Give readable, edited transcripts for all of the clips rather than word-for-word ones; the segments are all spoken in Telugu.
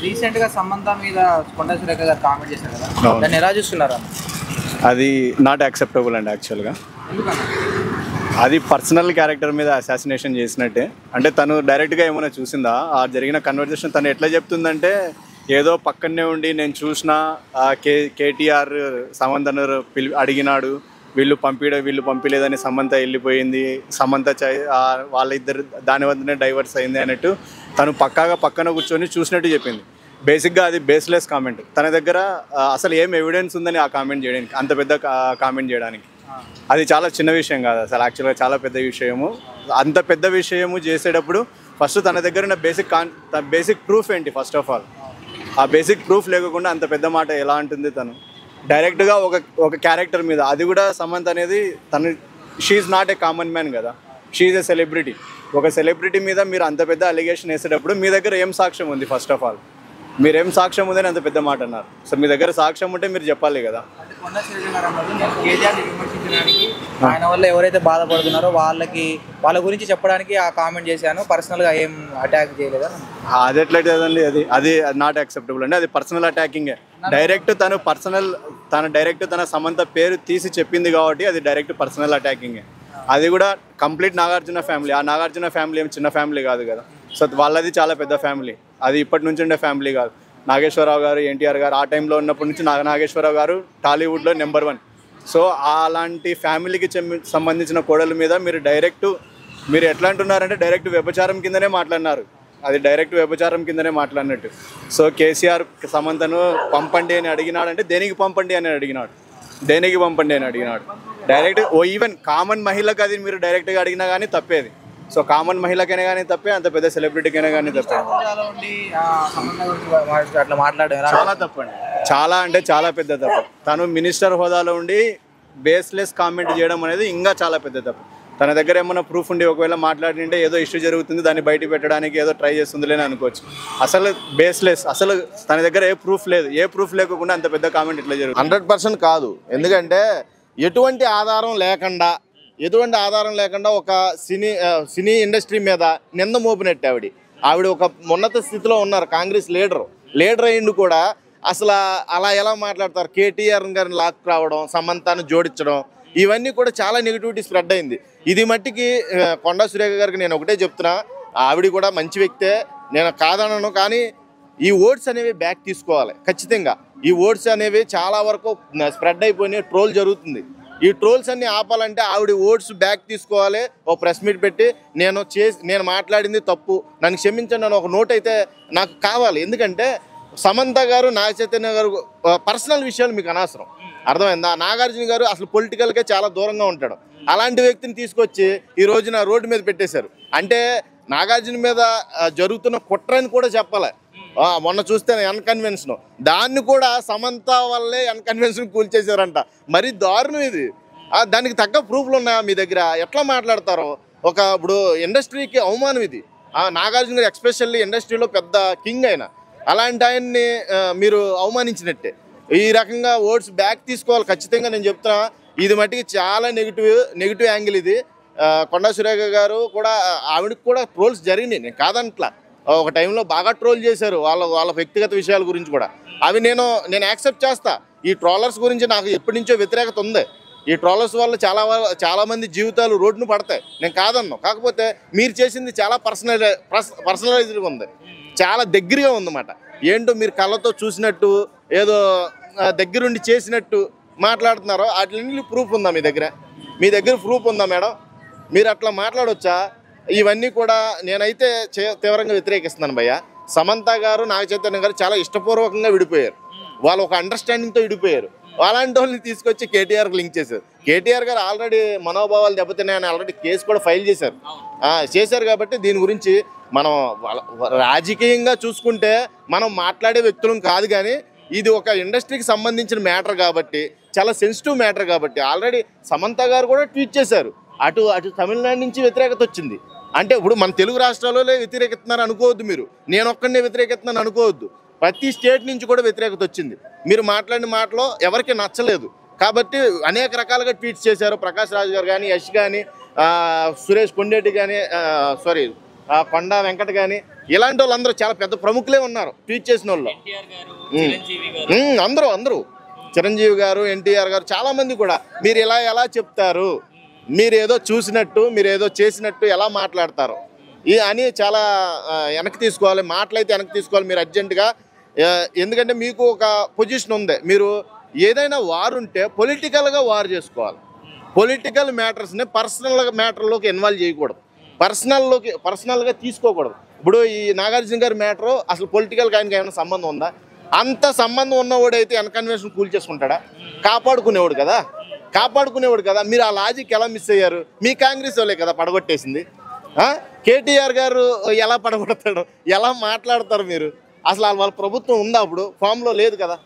రీసెంట్గా సమంత మీద కొండా సురేఖ గారు కామెంట్ చేశారు కదా, దాన్ని ఎలా చూస్తున్నారు? అది నాట్ యాక్సెప్టబుల్ అండి యాక్చువల్గా. అది పర్సనల్ క్యారెక్టర్ మీద అసాసినేషన్ చేసినట్టే. అంటే తను డైరెక్ట్గా ఏమైనా చూసిందా ఆ జరిగిన కన్వర్జేషన్? తను ఎట్లా చెప్తుందంటే ఏదో పక్కనే ఉండి నేను చూసిన కేటీఆర్ సమంతను అడిగినాడు, వీళ్ళు పంపించలేదని సమంత వెళ్ళిపోయింది, సమంత వాళ్ళిద్దరు దాని వద్దనే డైవర్స్ అయింది అన్నట్టు తను పక్కన కూర్చొని చూసినట్టు చెప్పింది. బేసిక్గా అది బేస్లెస్ కామెంట్. తన దగ్గర అసలు ఏం ఎవిడెన్స్ ఉందని ఆ కామెంట్ చేయడానికి, అంత పెద్ద కామెంట్ చేయడానికి. అది చాలా చిన్న విషయం కాదు అసలు, యాక్చువల్గా చాలా పెద్ద విషయము. అంత పెద్ద విషయము చేసేటప్పుడు ఫస్ట్ తన దగ్గర ఉన్న బేసిక్ ప్రూఫ్ ఏంటి? ఫస్ట్ ఆఫ్ ఆల్ ఆ బేసిక్ ప్రూఫ్ లేకుండా అంత పెద్ద మాట ఎలా అంటుంది తను డైరెక్ట్గా ఒక క్యారెక్టర్ మీద? అది కూడా సమంత అనేది she's not a common man కదా, షీఈ్ ఏ సెలబ్రిటీ. ఒక సెలబ్రిటీ మీద మీరు అంత పెద్ద అలిగేషన్ వేసేటప్పుడు మీ దగ్గర ఏం సాక్ష్యం ఉంది? ఫస్ట్ ఆఫ్ ఆల్ మీరేం సాక్ష్యం ఉందని అంత పెద్ద మాట అన్నారు. సో మీ దగ్గర సాక్ష్యం ఉంటే మీరు చెప్పాలి కదా. ఆయన వల్ల ఎవరైతే బాధపడుతున్నారో వాళ్ళ గురించి చెప్పడానికి ఆ కామెంట్ చేశాను, పర్సనల్గా ఏం అటాక్ చేయలేదా? అది ఎట్లయితుందండి? అది నాట్ యాక్సెప్టబుల్ అండి. అది పర్సనల్ అటాకింగే. డైరెక్ట్ తన సమంత పేరు తీసి చెప్పింది కాబట్టి అది డైరెక్ట్ పర్సనల్ అటాకింగే. అది కూడా కంప్లీట్ నాగార్జున ఫ్యామిలీ. ఆ నాగార్జున ఫ్యామిలీ ఏం చిన్న ఫ్యామిలీ కాదు కదా. సో వాళ్ళది చాలా పెద్ద ఫ్యామిలీ. అది ఇప్పటి నుంచి ఉండే ఫ్యామిలీ కాదు. నాగేశ్వరరావు గారు, ఎన్టీఆర్ గారు ఆ టైంలో ఉన్నప్పటి నుంచి నాగేశ్వరరావు గారు టాలీవుడ్లో నెంబర్ 1. సో అలాంటి ఫ్యామిలీకి సంబంధించిన కోడల మీద మీరు ఎట్లా అంటున్నారంటే డైరెక్ట్ వ్యభిచారం కిందనే మాట్లాడినారు. అది డైరెక్ట్ వ్యభిచారం కిందనే మాట్లాడినట్టు. సో కేసీఆర్ సమంతను పంపండి అని అడిగినాడంటే దేనికి పంపండి అని అడిగినాడు, డైరెక్ట్. ఈవెన్ కామన్ మహిళకు అది మీరు డైరెక్ట్గా అడిగినా కానీ తప్పేది. సో కామన్ మహిళకైనా కానీ తప్పే, అంత పెద్ద సెలబ్రిటీకైనా కానీ తప్పే. చాలా తప్పండి, చాలా అంటే చాలా పెద్ద తప్పు. తను మినిస్టర్ హోదాలో ఉండి బేస్లెస్ కామెంట్ చేయడం అనేది ఇంకా చాలా పెద్ద తప్పు. తన దగ్గర ఏమైనా ప్రూఫ్ ఉండి ఒకవేళ మాట్లాడింటే ఏదో ఇష్యూ జరుగుతుంది దాన్ని బయట పెట్టడానికి ఏదో ట్రై చేస్తుందిలేని అనుకోవచ్చు. అసలు బేస్లెస్, అసలు తన దగ్గర ఏ ప్రూఫ్ లేదు. ఏ ప్రూఫ్ లేకుండా అంత పెద్ద కామెంట్ ఇట్లా జరుగుతుంది? 100% కాదు. ఎందుకంటే ఎటువంటి ఆధారం లేకుండా ఒక సినీ ఇండస్ట్రీ మీద నింద మోపినట్టు ఆవిడ ఒక ఉన్నత స్థితిలో ఉన్నారు. కాంగ్రెస్ లీడర్ అయ్యిండు కూడా అసలు అలా ఎలా మాట్లాడతారు? కేటీఆర్ గారిని లాక్ రావడం, సమంతాను జోడించడం, ఇవన్నీ కూడా చాలా నెగిటివిటీ స్ప్రెడ్ అయింది. ఇది మట్టికి కొండా సురేఖ గారికి నేను ఒకటే చెప్తున్నా, ఆవిడ కూడా మంచి వ్యక్తే, నేను కాదనను. కానీ ఈ ఓట్స్ అనేవి బ్యాక్ తీసుకోవాలి ఖచ్చితంగా. ఈ ఓట్స్ అనేవి చాలా వరకు స్ప్రెడ్ అయిపోయినాయి, ట్రోల్ జరుగుతుంది. ఈ ట్రోల్స్ అన్ని ఆపాలంటే ఆవిడ ఓట్స్ బ్యాక్ తీసుకోవాలి. ఓ ప్రెస్ మీట్ పెట్టి నేను మాట్లాడింది తప్పు, నన్ను క్షమించండి అని ఒక నోట్ అయితే నాకు కావాలి. ఎందుకంటే సమంత గారు, నాగ చైతన్య గారు పర్సనల్ విషయాలు మీకు అనవసరం, అర్థమైందా? నాగార్జున గారు అసలు పొలిటికల్గా చాలా దూరంగా ఉంటాడు. అలాంటి వ్యక్తిని తీసుకొచ్చి ఈ రోజున రోడ్డు మీద పెట్టేశారు. అంటే నాగార్జున మీద జరుగుతున్న కుట్రని కూడా చెప్పాలి. మొన్న చూస్తే అన్కన్వెన్షన్, దాన్ని కూడా సమంత వల్లే అన్కన్వెన్షన్ కూల్చేశారంట. మరీ దారుణం ఇది. దానికి తగ్గ ప్రూఫ్లు ఉన్నాయా మీ దగ్గర? ఎట్లా మాట్లాడతారో ఇప్పుడు ఇండస్ట్రీకి అవమానం ఇది. నాగార్జున గారు ఎక్స్పెషల్లీ ఇండస్ట్రీలో పెద్ద కింగ్ అయిన అలాంటి ఆయన్ని మీరు అవమానించినట్టే. ఈ రకంగా ఓట్స్ బ్యాక్ తీసుకోవాలి ఖచ్చితంగా. నేను చెప్తున్నా, ఇది మట్టికి చాలా నెగిటివ్ యాంగిల్ ఇది. కొండా సురేఖ గారు కూడా, ఆవిడకి కూడా ట్రోల్స్ జరిగినాయి, నేను కాదంట్లా. ఒక టైంలో బాగా ట్రోల్ చేశారు వాళ్ళ వ్యక్తిగత విషయాల గురించి కూడా. అవి నేను యాక్సెప్ట్ చేస్తా. ఈ ట్రోలర్స్ గురించి నాకు ఎప్పటి నుంచో వ్యతిరేకత ఉంది. ఈ ట్రోలర్స్ వల్ల చాలామంది జీవితాలు రోడ్డును పడతాయి, నేను కాదన్నా. కాకపోతే మీరు చేసింది చాలా పర్సనలైజ్డ్గా ఉంది, చాలా దగ్గరగా ఉందన్నమాట. ఏంటో మీరు కళ్ళతో చూసినట్టు, ఏదో దగ్గరుండి చేసినట్టు మాట్లాడుతున్నారో వాటిని ప్రూఫ్ ఉందా మీ దగ్గర ప్రూఫ్ ఉందా మేడం? మీరు అట్లా మాట్లాడవచ్చా? ఇవన్నీ కూడా నేనైతే తీవ్రంగా వ్యతిరేకిస్తున్నాను భయ్య. సమంత గారు, నాగ చైతన్య గారు చాలా ఇష్టపూర్వకంగా విడిపోయారు. వాళ్ళు ఒక అండర్స్టాండింగ్తో విడిపోయారు. అలాంటి వాళ్ళని తీసుకొచ్చి కేటీఆర్కి లింక్ చేశారు. కేటీఆర్ గారు ఆల్రెడీ మనోభావాలు దెబ్బతిన్నాయని ఆల్రెడీ కేసు కూడా ఫైల్ చేశారు. కాబట్టి దీని గురించి మనం రాజకీయంగా చూసుకుంటే మనం మాట్లాడే వ్యక్తులం కాదు. కానీ ఇది ఒక ఇండస్ట్రీకి సంబంధించిన మ్యాటర్ కాబట్టి, చాలా సెన్సిటివ్ మ్యాటర్ కాబట్టి ఆల్రెడీ సమంత గారు కూడా ట్వీట్ చేశారు. అటు తమిళనాడు నుంచి వ్యతిరేకత వచ్చింది. అంటే ఇప్పుడు మన తెలుగు రాష్ట్రాల్లో వ్యతిరేకిస్తున్నారు అనుకోవద్దు, మీరు నేను ఒక్కడనే వ్యతిరేకిస్తున్నాను అనుకోవద్దు. ప్రతి స్టేట్ నుంచి కూడా వ్యతిరేకత వచ్చింది. మీరు మాట్లాడిన మాటలో ఎవరికి నచ్చలేదు కాబట్టి అనేక రకాలుగా ట్వీట్స్ చేశారు. ప్రకాష్ రాజ్ గారు కానీ, యష్ కానీ, సురేష్ కొండేటి కానీ, కొండా వెంకట కానీ ఇలాంటి వాళ్ళందరూ చాలా పెద్ద ప్రముఖులే ఉన్నారు ట్వీట్ చేసిన వాళ్ళు. అందరూ చిరంజీవి గారు, ఎన్టీఆర్ గారు, చాలా మంది కూడా మీరు ఎలా చెప్తారు, మీరు ఏదో చూసినట్టు, మీరు ఏదో చేసినట్టు ఎలా మాట్లాడతారు అని చాలా వెనక్కి తీసుకోవాలి. మాటలైతే వెనక్కి తీసుకోవాలి మీరు అర్జెంటుగా. ఎందుకంటే మీకు ఒక పొజిషన్ ఉంది, మీరు ఏదైనా వార్ ఉంటే పొలిటికల్గా వార్ చేసుకోవాలి. పొలిటికల్ మ్యాటర్స్ని పర్సనల్ మ్యాటర్లోకి ఇన్వాల్వ్ చేయకూడదు, పర్సనల్గా తీసుకోకూడదు. ఇప్పుడు ఈ నాగార్జున గారి మ్యాటరు అసలు పొలిటికల్గా ఆయనకి ఏమైనా సంబంధం ఉందా? అంత సంబంధం ఉన్నవాడైతే అన్కన్వెన్షన్ కూల్ చేసుకుంటాడా? కాపాడుకునేవాడు కదా. మీరు ఆ లాజిక్ ఎలా మిస్ అయ్యారు? మీ కాంగ్రెస్ వాళ్ళే కదా పడగొట్టేసింది. కేటీఆర్ గారు ఎలా పడగొడతాడు, ఎలా మాట్లాడతారు మీరు? అసలు వాళ్ళ ప్రభుత్వం ఉందా? అప్పుడు ఫామ్లో లేదు కదా.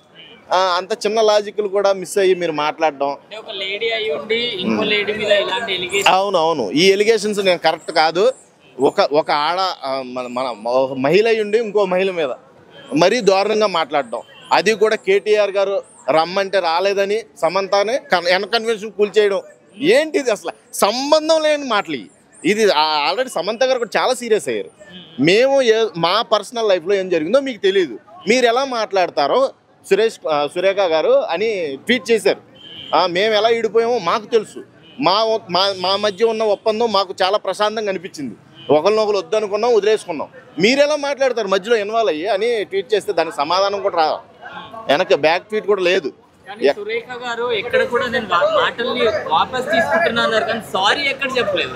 అంత చిన్న లాజిక్లు కూడా మిస్ అయ్యి మీరు మాట్లాడడం. అవును, ఈ ఎలిగేషన్స్ నేను కరెక్ట్ కాదు. ఒక ఆడ మన మహిళ ఉండి ఇంకో మహిళ మీద మరీ దారుణంగా మాట్లాడడం, అది కూడా కేటీఆర్ గారు రమ్మంటే రాలేదని సమంతానే కన్వెన్షన్ కూల్చేయడం ఏంటిది? అసలు సంబంధం లేని మాటలు ఇది. ఆల్రెడీ సమంత గారు కూడా చాలా సీరియస్ అయ్యారు. మేము మా పర్సనల్ లైఫ్లో ఏం జరిగిందో మీకు తెలియదు, మీరు ఎలా మాట్లాడతారో సురేఖ గారు అని ట్వీట్ చేశారు. మేము ఎలా విడిపోయామో మాకు తెలుసు, మా మధ్య ఉన్న ఒప్పందం మాకు చాలా ప్రశాంతంగా అనిపించింది, ఒకరినొకరు వద్దనుకున్నాం, వదిలేసుకున్నాం, మీరు ఎలా మాట్లాడతారు మధ్యలో ఇన్వాల్వ్ అయ్యి అని ట్వీట్ చేస్తే దానికి సమాధానం కూడా రా, వెనక బ్యాక్ ట్వీట్ కూడా లేదు. సురేఖ గారు ఎక్కడ కూడా నేను మాటల్ని వాపస్ తీసుకుంటున్నాను కానీ సారీ ఎక్కడ చెప్పలేదు.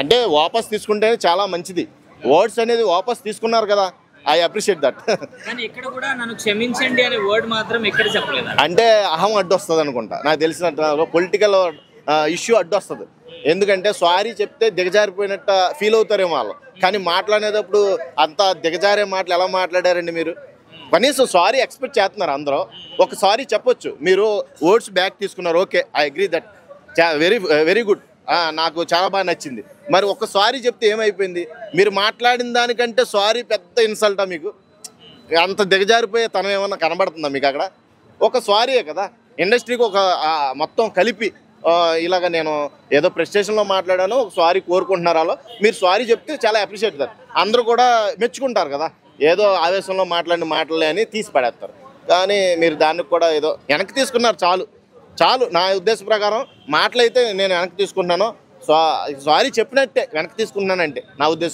అంటే వాపస్ తీసుకుంటేనే చాలా మంచిది, వర్డ్స్ అనేది వాపస్ తీసుకున్నారు కదా, ఐ అప్రిషియేట్ దట్. కానీ ఎక్కడ కూడా నన్ను క్షమించండి అనే వర్డ్ మాత్రం ఎక్కడ చెప్పలేదు. అంటే అహం అడ్డు వస్తుంది అనుకుంటా, నాకు తెలిసినట్టు పొలిటికల్ ఇష్యూ అడ్డు వస్తుంది. ఎందుకంటే సారీ చెప్తే దిగజారిపోయినట్టు ఫీల్ అవుతారేమో వాళ్ళు, కానీ మాట్లాడేటప్పుడు అంత దిగజారే మాటలు ఎలా మాట్లాడారండి మీరు? కనీసం సారీ ఎక్స్పెక్ట్ చేస్తున్నారు అందరూ, ఒక సారీ చెప్పొచ్చు. మీరు వర్డ్స్ బ్యాక్ తీసుకున్నారు, okay, I agree that, very good, నాకు చాలా బాగా నచ్చింది. మరి ఒక సారీ చెప్తే ఏమైపోయింది? మీరు మాట్లాడిన దానికంటే సారీ పెద్ద ఇన్సల్టా మీకు? అంత దిగజారిపోయే తనం ఏమన్నా కనబడుతుందా మీకు అక్కడ? ఒక సారీయే కదా, ఇండస్ట్రీకి ఒక మొత్తం కలిపి ఇలాగ నేను ఏదో ప్రెస్టేషన్లో మాట్లాడాను, ఒక సారీ కోరుకుంటున్నారు వాళ్ళు, మీరు సారీ చెప్తే చాలా అప్రిషియేట్ చేస్తారు, అందరూ కూడా మెచ్చుకుంటారు కదా. ఏదో ఆవేశంలో మాట్లాడిన మాటలే అని తీసి పడేస్తారు, కానీ మీరు దానికి కూడా ఏదో వెనక్కి తీసుకున్నారు. చాలు నా ఉద్దేశ ప్రకారం మాటలైతే నేను వెనక్కి తీసుకుంటున్నాను, సారీ చెప్పినట్టే వెనక్కి తీసుకున్నానంటే నా ఉద్దేశం.